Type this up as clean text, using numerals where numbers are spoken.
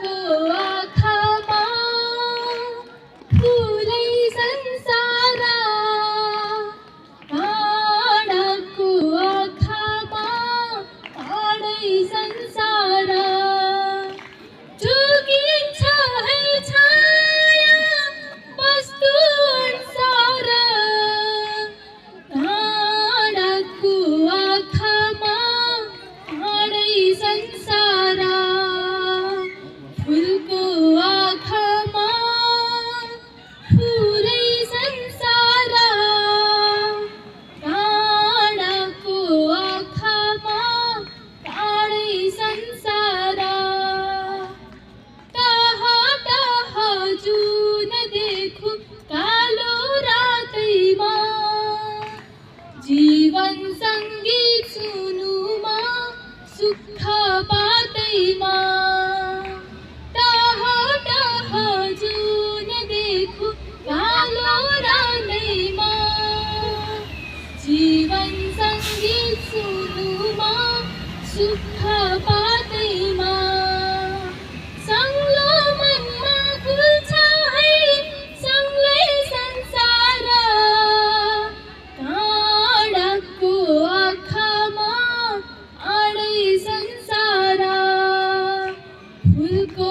को आखामा फुलै संसारा भाँडाको आँखामा भाँडै संसारा जोगिन्छ है छाया वस्तु अनुसार भाँडाको आँखामा भाँडै संसारा फुलको आँखामा फुलै संसारा भाँडाको आँखामा भाँडै संसारा टाहा टाहा जुन देखु कालो रातैमा जीवन सङ्गीत सुनुमा सुख पातैमा टाहा टाहा जुन देखु कालो रातैमा जीवन सङ्गीत सुनुमा सुख पातैमा सङ्लो मनमा खुल्छ है सँगै संसार भाँडाको आँखामा आडै संसार फुलको